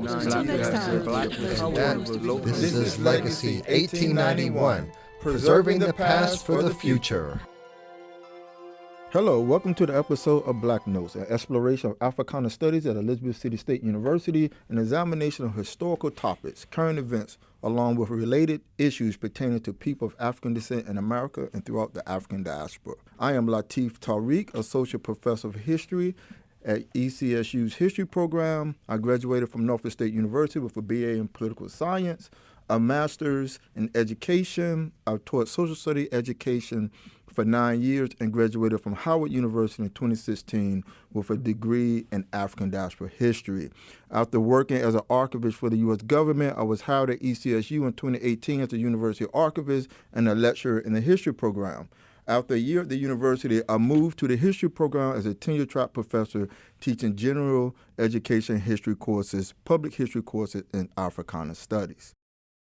Until next time. This is Legacy 1891, preserving the past for the future. Hello, welcome to the episode of Black Notes, an exploration of Africana studies at Elizabeth City State University, an examination of historical topics, current events, along with related issues pertaining to people of African descent in America and throughout the African diaspora. I am Latif Tarik, Associate Professor of History at ECSU's History Program. I graduated from Norfolk State University with a BA in Political Science, a Master's in Education. I've taught Social Studies education for 9 years and graduated from Howard University in 2016 with a degree in African Diaspora History. After working as an archivist for the U.S. government, I was hired at ECSU in 2018 as a university archivist and a lecturer in the History Program. After a year at the university, I moved to the History Program as a tenure-track professor teaching general education history courses, public history courses, and Africana studies.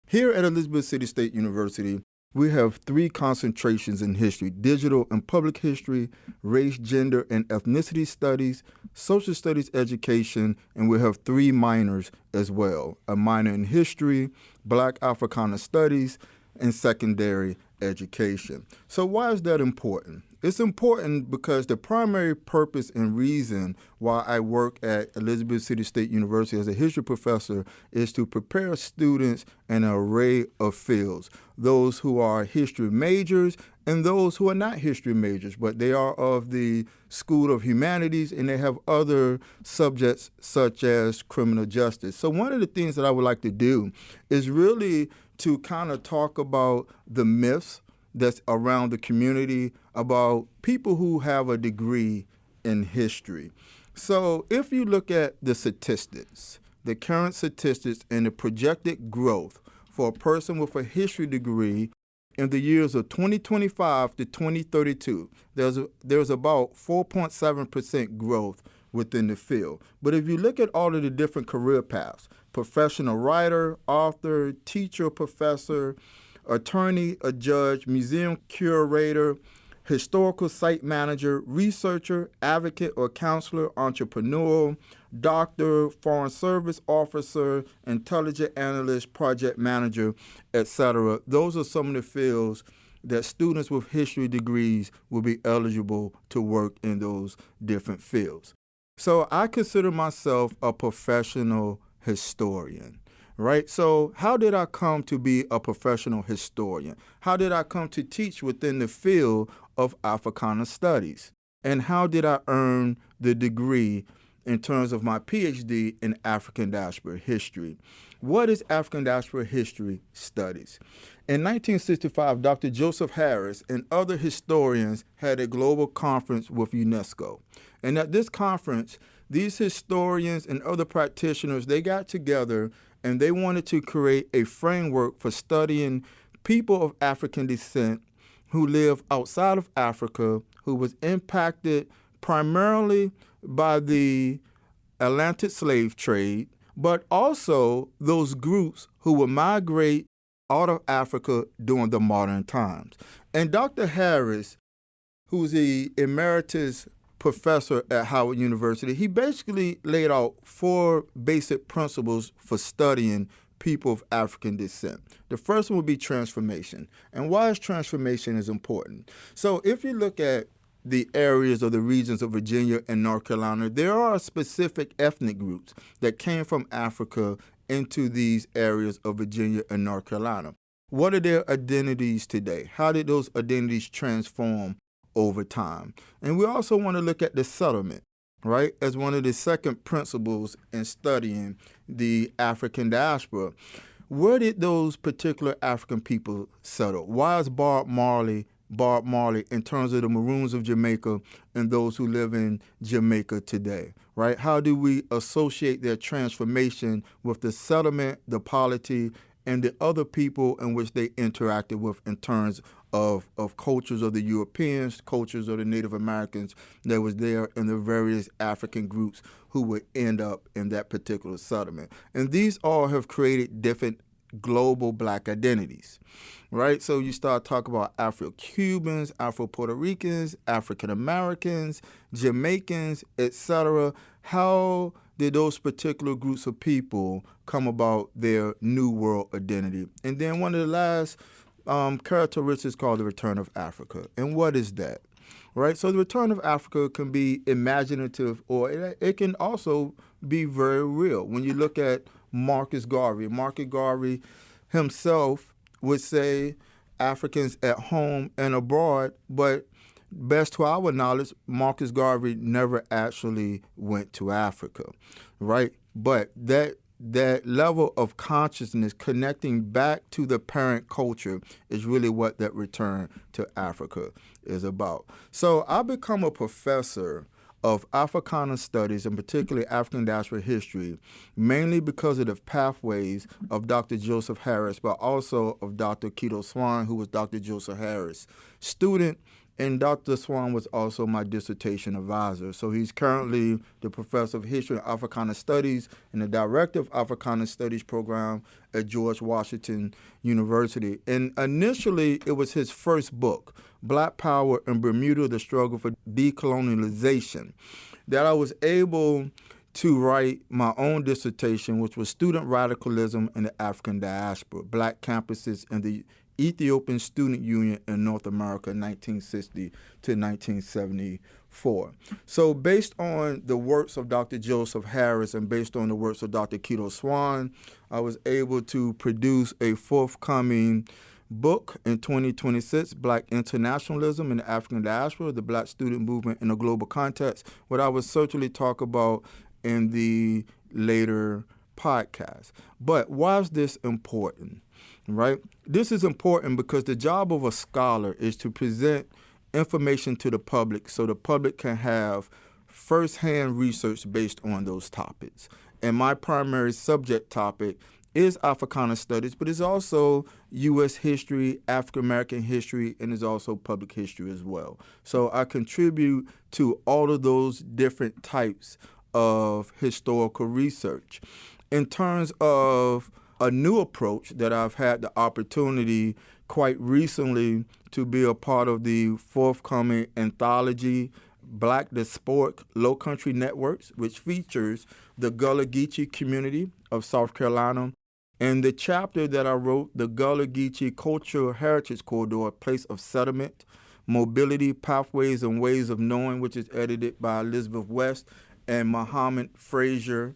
Here at Elizabeth City State University, we have 3 concentrations in history: digital and public history, race, gender, and ethnicity studies, social studies education, and we have 3 minors as well: a minor in history, Black Africana studies, and secondary education. So why is that important? It's important because the primary purpose and reason why I work at Elizabeth City State University as a history professor is to prepare students in an array of fields, those who are history majors and those who are not history majors, but they are of the School of Humanities and they have other subjects such as criminal justice. So one of the things that I would like to do is really to kind of talk about the myths that's around the community about people who have a degree in history. So if you look at the statistics, the current statistics and the projected growth for a person with a history degree in the years of 2025 to 2032, there's about 4.7% growth within the field. But if you look at all of the different career paths, professional writer, author, teacher, professor, attorney, a judge, museum curator, historical site manager, researcher, advocate or counselor, entrepreneur, doctor, foreign service officer, intelligence analyst, project manager, etc. Those are some of the fields that students with history degrees will be eligible to work in those different fields. So I consider myself a professional historian. Right? So how did I come to be a professional historian? How did I come to teach within the field of Africana studies? And how did I earn the degree in terms of my PhD in African Diaspora History? What is African Diaspora History Studies? In 1965, Dr. Joseph Harris and other historians had a global conference with UNESCO. And at this conference, these historians and other practitioners, they got together and they wanted to create a framework for studying people of African descent who live outside of Africa, who was impacted primarily by the Atlantic slave trade, but also those groups who would migrate out of Africa during the modern times. And Dr. Harris, who's the emeritus professor at Howard University, he basically laid out 4 basic principles for studying people of African descent. The first one would be transformation. And why is transformation is important? So if you look at the areas or the regions of Virginia and North Carolina, there are specific ethnic groups that came from Africa into these areas of Virginia and North Carolina. What are their identities today? How did those identities transform over time? And we also want to look at the settlement, right, as one of the second principles in studying the African diaspora. Where did those particular African people settle? Why is Bob Marley in terms of the Maroons of Jamaica and those who live in Jamaica today, right? How do we associate their transformation with the settlement, the polity, and the other people in which they interacted with in terms of cultures of the Europeans, cultures of the Native Americans that was there, and the various African groups who would end up in that particular settlement. And these all have created different global Black identities, right? So you start talking about Afro-Cubans, Afro-Puerto Ricans, African-Americans, Jamaicans, etc. How did those particular groups of people come about their new world identity? And then one of the last characteristics called the return of Africa. And what is that? Right? So the return of Africa can be imaginative, or it can also be very real. When you look at Marcus Garvey himself would say Africans at home and abroad, but best to our knowledge, Marcus Garvey never actually went to Africa, right? But that level of consciousness connecting back to the parent culture is really what that return to Africa is about. So I become a professor of Africana studies, and particularly African diaspora history, mainly because of the pathways of Dr. Joseph Harris, but also of Dr. Keto Swan, who was Dr. Joseph Harris' student, and Dr. Swan was also my dissertation advisor. So he's currently the professor of history and Africana studies and the director of Africana studies program at George Washington University. And initially, it was his first book, Black Power in Bermuda, The Struggle for Decolonialization, that I was able to write my own dissertation, which was Student Radicalism in the African Diaspora, Black Campuses in the Ethiopian Student Union in North America, 1960 to 1974. So based on the works of Dr. Joseph Harris and based on the works of Dr. Keto Swan, I was able to produce a forthcoming book in 2026, Black Internationalism in the African Diaspora, the Black Student Movement in a Global Context, what I will certainly talk about in the later podcast. But why is this important? Right? This is important because the job of a scholar is to present information to the public so the public can have firsthand research based on those topics. And my primary subject topic is Africana studies, but it's also U.S. history, African American history, and it's also public history as well. So I contribute to all of those different types of historical research. In terms of a new approach that I've had the opportunity quite recently to be a part of the forthcoming anthology, Black Diasporic Low Country Networks, which features the Gullah Geechee community of South Carolina. And the chapter that I wrote, the Gullah Geechee Cultural Heritage Corridor, Place of Settlement, Mobility, Pathways, and Ways of Knowing, which is edited by Elizabeth West and Muhammad Frazier.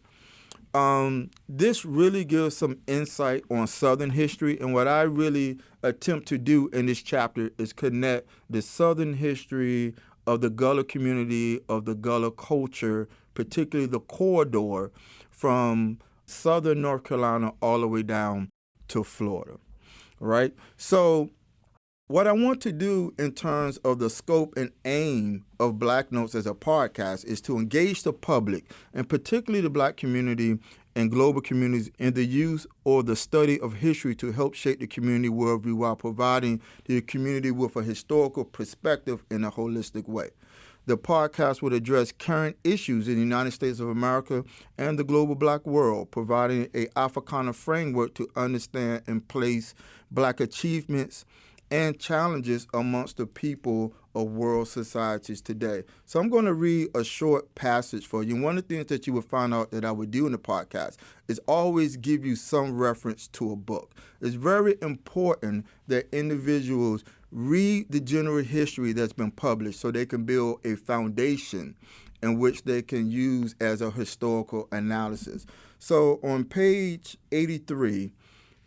This really gives some insight on Southern history, and what I really attempt to do in this chapter is connect the Southern history of the Gullah community, of the Gullah culture, particularly the corridor from Southern North Carolina all the way down to Florida, right? So what I want to do in terms of the scope and aim of Black Notes as a podcast is to engage the public, and particularly the Black community and global communities, in the use or the study of history to help shape the community worldview while providing the community with a historical perspective in a holistic way. The podcast would address current issues in the United States of America and the global Black world, providing a Africana framework to understand and place Black achievements and challenges amongst the people of world societies today. So I'm going to read a short passage for you. And one of the things that you will find out that I would do in the podcast is always give you some reference to a book. It's very important that individuals read the general history that's been published so they can build a foundation in which they can use as a historical analysis. So on page 83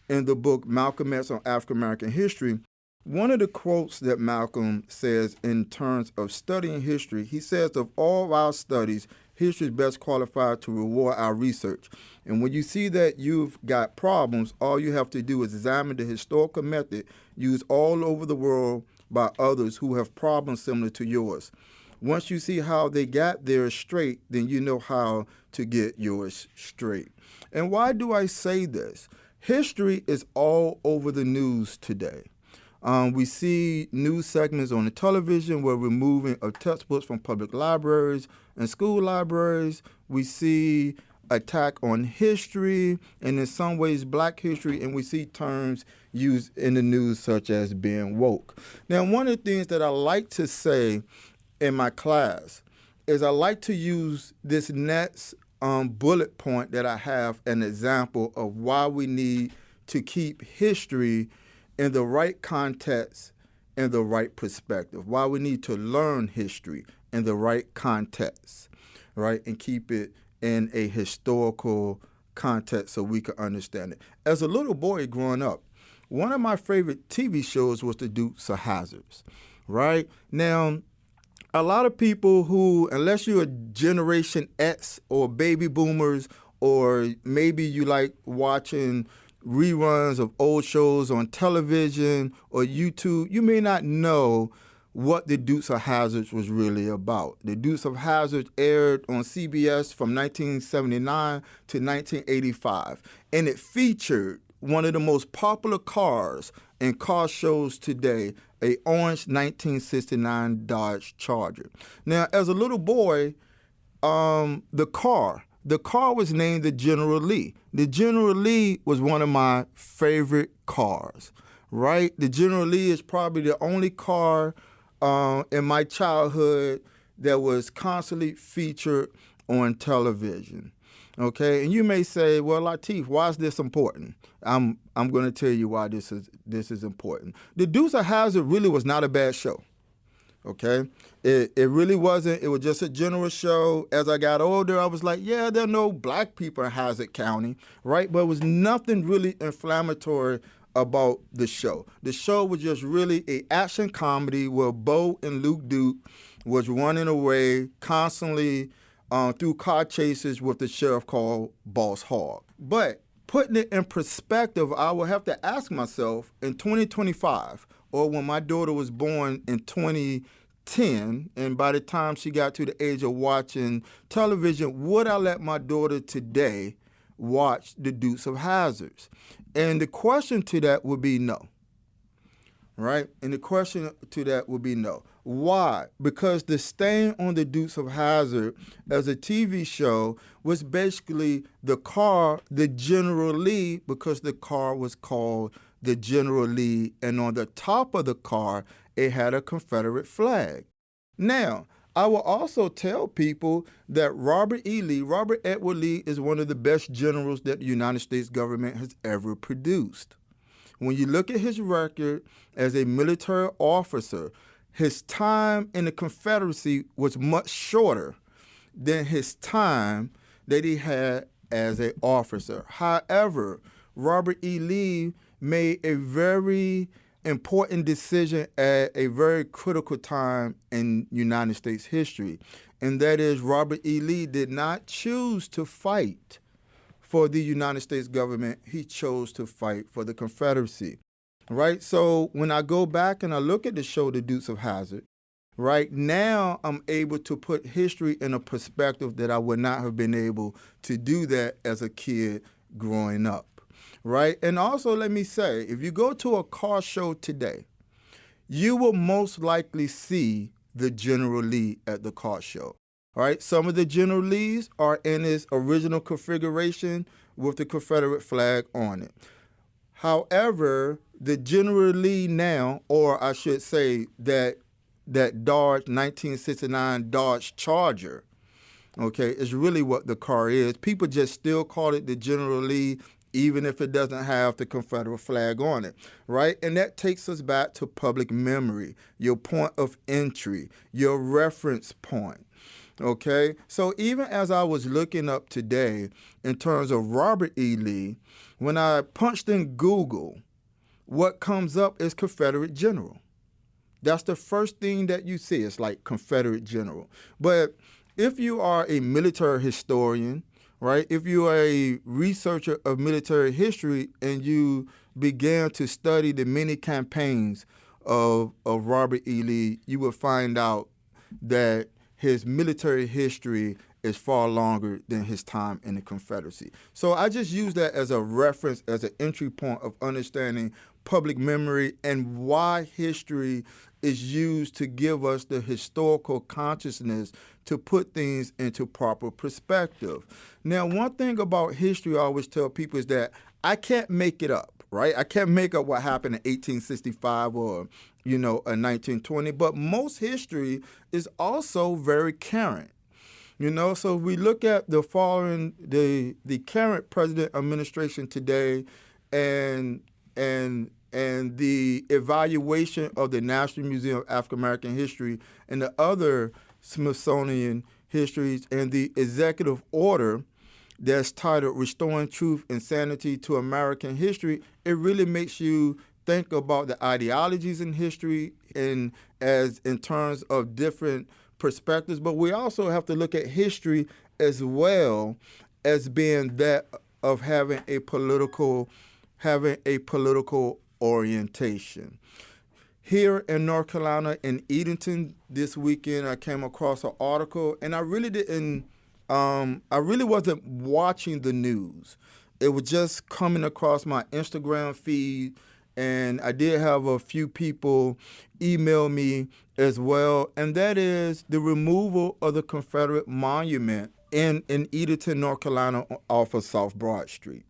in the book Malcolm X on African American History, one of the quotes that Malcolm says in terms of studying history, he says, of all our studies, history is best qualified to reward our research. And when you see that you've got problems, all you have to do is examine the historical method used all over the world by others who have problems similar to yours. Once you see how they got theirs straight, then you know how to get yours straight. And why do I say this? History is all over the news today. We see news segments on the television where we're moving of textbooks from public libraries and school libraries. We see attack on history and in some ways Black history, and we see terms used in the news such as being woke. Now, one of the things that I like to say in my class is I like to use this next bullet point that I have an example of why we need to keep history in the right context and the right perspective, why we need to learn history in the right context, right, and keep it in a historical context so we can understand it. As a little boy growing up, one of my favorite TV shows was The Dukes of Hazzard, right? Now, a lot of people who, unless you're a Generation X or baby boomers, or maybe you like watching reruns of old shows on television or YouTube, you may not know what The Dukes of Hazzard was really about. The Dukes of Hazzard aired on CBS from 1979 to 1985, and it featured one of the most popular cars in car shows today, a orange 1969 Dodge Charger. Now, as a little boy, the car was named the General Lee. The General Lee was one of my favorite cars, right? The General Lee is probably the only car in my childhood that was constantly featured on television. Okay, and you may say, "Well, Latif, why is this important?" I'm going to tell you why this is important. The Dukes of Hazzard really was not a bad show. Okay, it really wasn't. It was just a general show. As I got older, I was like, yeah, there are no black people in Hazzard County, right? But it was nothing really inflammatory about the show. The show was just really an action comedy where Bo and Luke Duke was running away constantly through car chases with the sheriff called Boss Hogg. But putting it in perspective, I will have to ask myself, in 2025, or when my daughter was born in 2010, and by the time she got to the age of watching television, would I let my daughter today watch The Dukes of Hazzard? And the question to that would be no, right? And the question to that would be no. Why? Because the stain on The Dukes of Hazzard as a TV show was basically the car, the General Lee, because the car was called the General Lee, and on the top of the car, it had a Confederate flag. Now, I will also tell people that Robert Edward Lee, is one of the best generals that the United States government has ever produced. When you look at his record as a military officer, his time in the Confederacy was much shorter than his time that he had as an officer. However, Robert E. Lee made a very important decision at a very critical time in United States history, and that is Robert E. Lee did not choose to fight for the United States government. He chose to fight for the Confederacy. Right? So when I go back and I look at the show The Dukes of Hazzard, right now I'm able to put history in a perspective that I would not have been able to do that as a kid growing up. Right? And also, let me say, if you go to a car show today, you will most likely see the General Lee at the car show. All right? Some of the General Lees are in its original configuration with the Confederate flag on it. However, the General Lee now, or I should say that Dodge 1969 Dodge Charger, okay, is really what the car is. People just still call it the General Lee, even if it doesn't have the Confederate flag on it, right? And that takes us back to public memory, your point of entry, your reference point. Okay, so even as I was looking up today in terms of Robert E. Lee, when I punched in Google, what comes up is Confederate General. That's the first thing that you see. It's like Confederate General. But if you are a military historian, right, if you are a researcher of military history and you began to study the many campaigns of Robert E. Lee, you will find out that his military history is far longer than his time in the Confederacy. So I just use that as a reference, as an entry point of understanding public memory and why history is used to give us the historical consciousness to put things into proper perspective. Now, one thing about history I always tell people is that I can't make it up, right? I can't make up what happened in 1865 or, in 1920, but most history is also very current. So we look at the current president administration today, and the evaluation of the National Museum of African American History and the other Smithsonian histories, and the executive order that's titled Restoring Truth and Sanity to American History. It really makes you think about the ideologies in history in terms of different perspectives, but we also have to look at history as well as being that of having a political orientation. Here in North Carolina, in Edenton, this weekend, I came across an article, and I really wasn't watching the news. It was just coming across my Instagram feed, and I did have a few people email me as well, and that is the removal of the Confederate monument in Edenton, North Carolina, off of South Broad Street.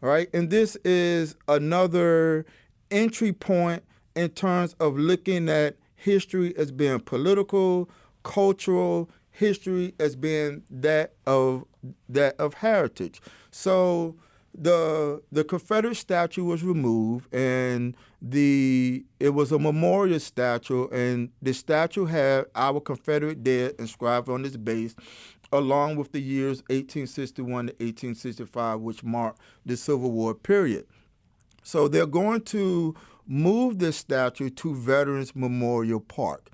All right, and this is another entry point in terms of looking at history as being political, cultural, history as being that of heritage. So the Confederate statue was removed, and it was a memorial statue, and the statue had our Confederate dead inscribed on its base, along with the years 1861 to 1865, which marked the Civil War period. So they're going to move this statue to Veterans Memorial Park,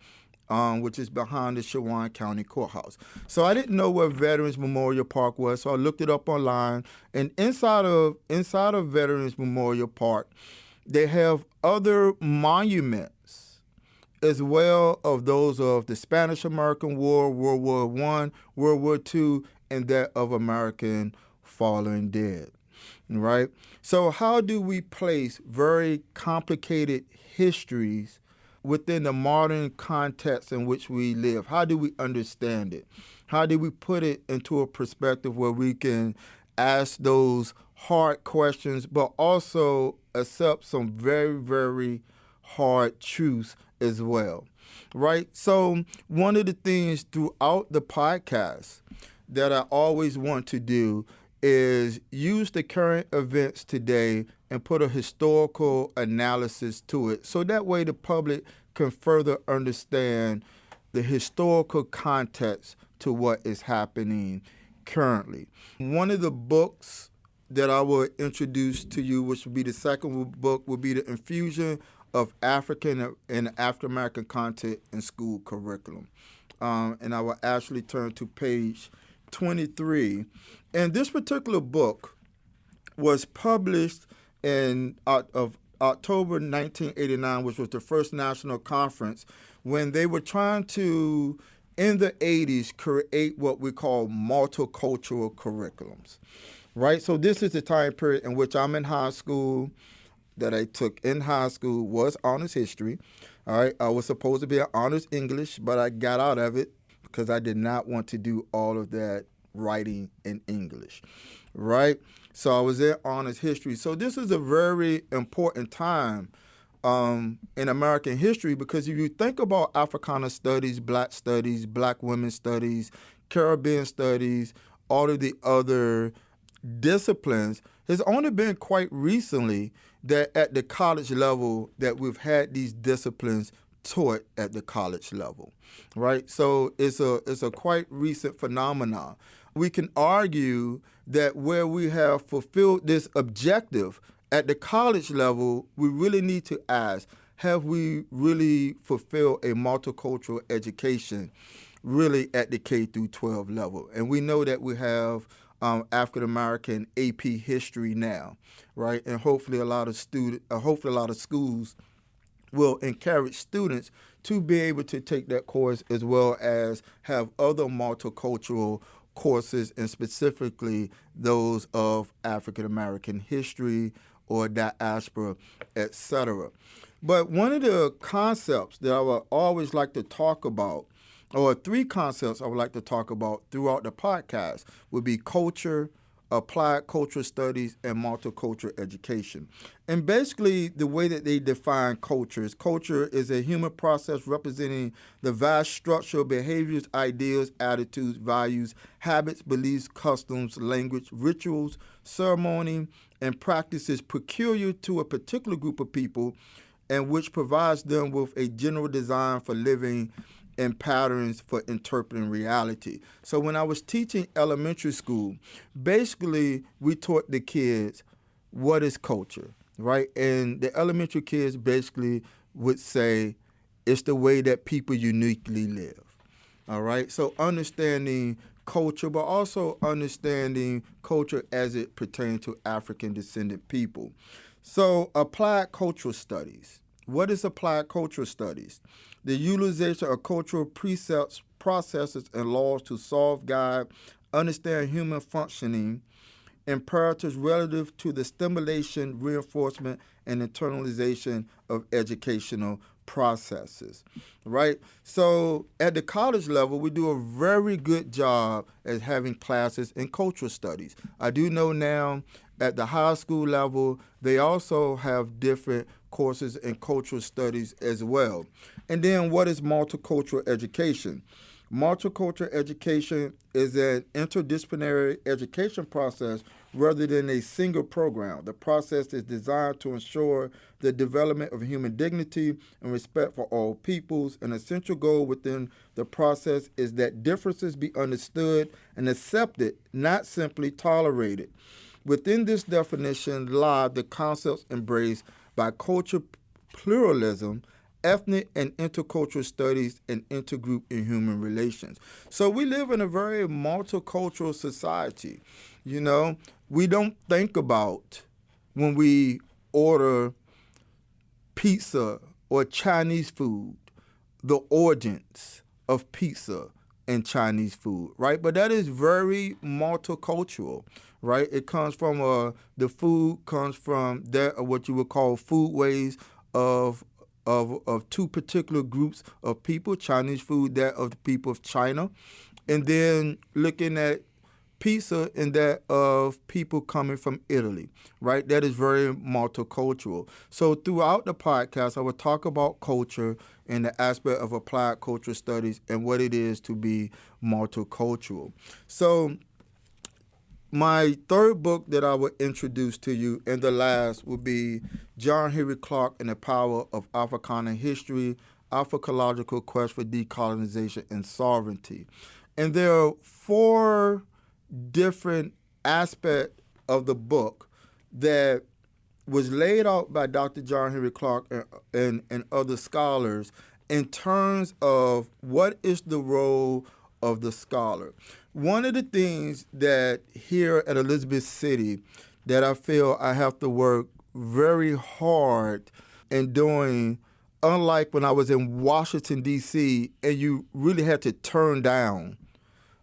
which is behind the Shawan County Courthouse. So I didn't know where Veterans Memorial Park was, so I looked it up online. And inside of Veterans Memorial Park, they have other monuments as well of those of the Spanish-American War, World War I, World War II, and that of American fallen dead. Right? So how do we place very complicated histories within the modern context in which we live? How do we understand it? How do we put it into a perspective where we can ask those hard questions, but also accept some very, very hard truths as well, right? So one of the things throughout the podcast that I always want to do is use the current events today and put a historical analysis to it, so that way the public can further understand the historical context to what is happening currently. One of the books that I will introduce to you, which will be the second book, will be The Infusion of African and African American Content in School Curriculum. And I will actually turn to page 23. And this particular book was published in October 1989, which was the first national conference, when they were trying to, in the 80s, create what we call multicultural curriculums, right? So this is the time period in which I'm in high school. That I took in high school was honors history. All right, I was supposed to be an honors English, but I got out of it because I did not want to do all of that writing in English, right? So I was in honors history. So this is a very important time in American history, because if you think about Africana studies, Black women studies, Caribbean studies, all of the other disciplines, it's only been quite recently that at the college level that we've had these disciplines taught at the college level, right? So it's a quite recent phenomenon. We can argue that where we have fulfilled this objective at the college level, we really need to ask, have we really fulfilled a multicultural education really at the K through 12 level? And we know that we have African American AP history now, right? And hopefully a lot of schools will encourage students to be able to take that course, as well as have other multicultural courses, and specifically those of African American history or diaspora, etc. But one of the concepts that I would always like to talk about, or three concepts I would like to talk about throughout the podcast, would be culture, applied cultural studies, and multicultural education. And basically, the way that they define culture is a human process representing the vast structure of behaviors, ideas, attitudes, values, habits, beliefs, customs, language, rituals, ceremony, and practices peculiar to a particular group of people, and which provides them with a general design for living and patterns for interpreting reality. So when I was teaching elementary school, basically we taught the kids what is culture, right? And the elementary kids basically would say it's the way that people uniquely live, all right? So understanding culture, but also understanding culture as it pertains to African descendant people. So applied cultural studies. What is applied cultural studies? The utilization of cultural precepts, processes, and laws to solve, guide, understand human functioning, imperatives relative to the stimulation, reinforcement, and internalization of educational processes, right? So at the college level, we do a very good job at having classes in cultural studies. I do know now at the high school level, they also have different courses in cultural studies as well. And then what is multicultural education? Multicultural education is an interdisciplinary education process rather than a single program. The process is designed to ensure the development of human dignity and respect for all peoples. An essential goal within the process is that differences be understood and accepted, not simply tolerated. Within this definition lie the concepts embraced by cultural pluralism, ethnic and intercultural studies, and intergroup and human relations. So we live in a very multicultural society. You know, we don't think about when we order pizza or Chinese food, the origins of pizza and Chinese food, right? But that is very multicultural, right? It comes from the food comes from what you would call foodways of two particular groups of people. Chinese food, that of the people of China, and then looking at pizza and that of people coming from Italy, right? That is very multicultural. So throughout the podcast, I will talk about culture and the aspect of applied cultural studies and what it is to be multicultural. So my third book that I will introduce to you, and the last, will be John Henry Clarke and the Power of Africana History, Africological Quest for Decolonization and Sovereignty. And there are 4 different aspects of the book that was laid out by Dr. John Henry Clarke and other scholars in terms of what is the role of the scholar. One of the things that here at Elizabeth City that I feel I have to work very hard in doing, unlike when I was in Washington, D.C., and you really had to turn down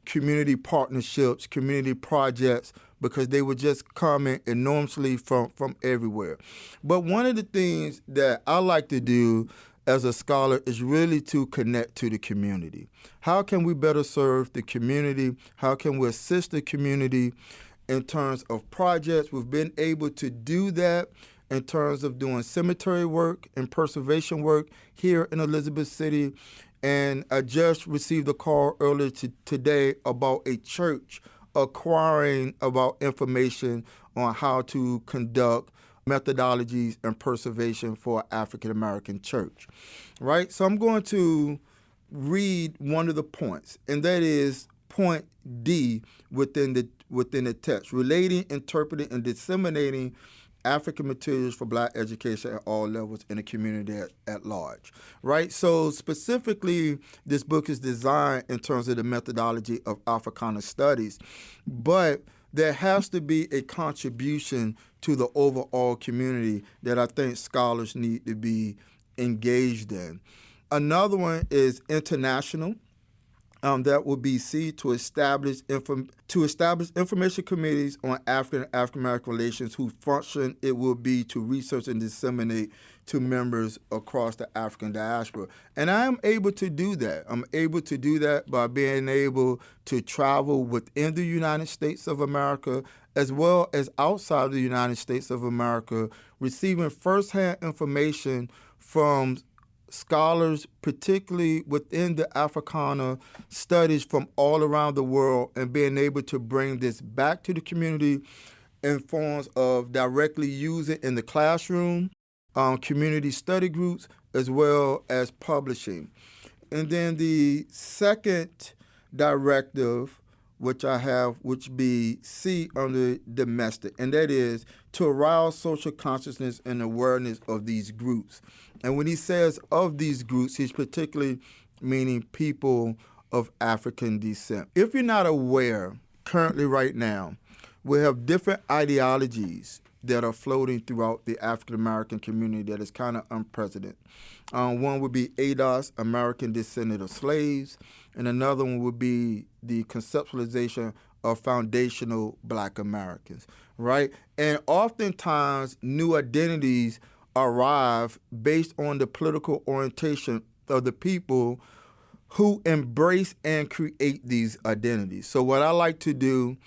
community partnerships, community projects, because they were just coming enormously from everywhere. But one of the things that I like to do as a scholar is really to connect to the community. How can we better serve the community? How can we assist the community in terms of projects? We've been able to do that in terms of doing cemetery work and preservation work here in Elizabeth City. And I just received a call earlier today about a church acquiring about information on how to conduct methodologies and preservation for African American church, right? So I'm going to read one of the points, and that is point D within the text, relating, interpreting, and disseminating African materials for Black education at all levels in the community at large, right? So specifically, this book is designed in terms of the methodology of Africana studies, but there has to be a contribution to the overall community that I think scholars need to be engaged in. Another one is international, That would be C, to establish information committees on African and African American relations whose function it will be to research and disseminate to members across the African diaspora. And I am able to do that. I'm able to do that by being able to travel within the United States of America as well as outside the United States of America, receiving firsthand information from scholars, particularly within the Africana studies from all around the world, and being able to bring this back to the community in forms of directly using in the classroom, community study groups, as well as publishing. And then the second directive, which I have, which be C under domestic, and that is to arouse social consciousness and awareness of these groups. And when he says of these groups, he's particularly meaning people of African descent. If you're not aware, currently right now, we have different ideologies that are floating throughout the African American community that is kind of unprecedented. One would be ADOS, American Descendant of Slaves, and another one would be the conceptualization of foundational Black Americans, right? And oftentimes, new identities arrive based on the political orientation of the people who embrace and create these identities. So what I like to do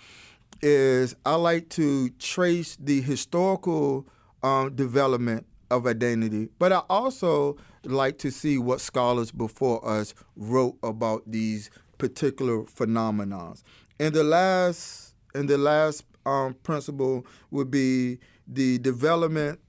is I like to trace the historical development of identity, but I also like to see what scholars before us wrote about these particular phenomena. And the last principle would be the development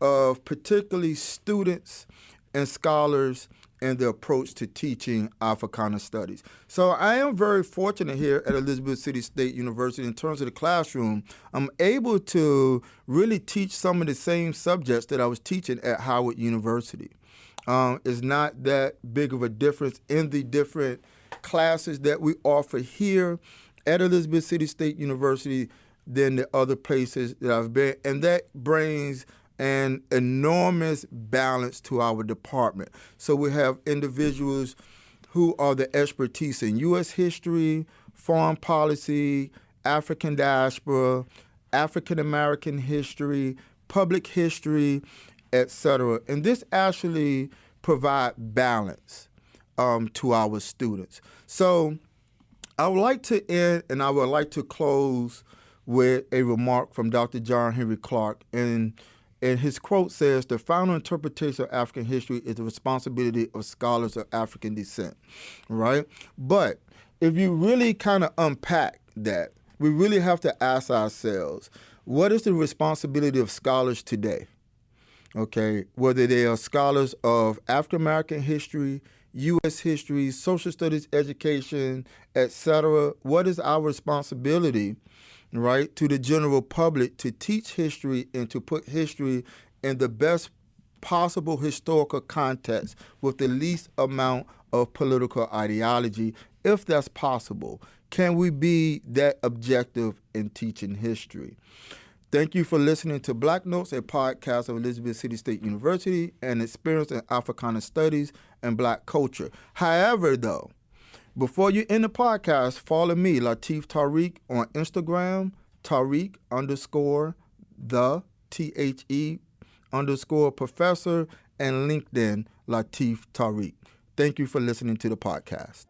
of particularly students and scholars and the approach to teaching Africana studies. So I am very fortunate here at Elizabeth City State University in terms of the classroom. I'm able to really teach some of the same subjects that I was teaching at Howard University. It's not that big of a difference in the different classes that we offer here at Elizabeth City State University than the other places that I've been. And that brings an enormous balance to our department. So we have individuals who are the expertise in U.S. history, foreign policy, African diaspora, African American history, public history, etc. And this actually provides balance to our students. So I would like to end and I would like to close with a remark from Dr. John Henry Clark. And his quote says, "The final interpretation of African history is the responsibility of scholars of African descent," right? But if you really kind of unpack that, we really have to ask ourselves, what is the responsibility of scholars today? Okay, whether they are scholars of African American history, U.S. history, social studies education, etc., what is our responsibility, right, to the general public to teach history and to put history in the best possible historical context with the least amount of political ideology, if that's possible? Can we be that objective in teaching history? Thank you for listening to Black Notes, a podcast of Elizabeth City State University and experience in Africana studies and Black culture. However, though, before you end the podcast, follow me, Latif Tarik, on Instagram, Tarik_the_professor, and LinkedIn, Latif Tarik. Thank you for listening to the podcast.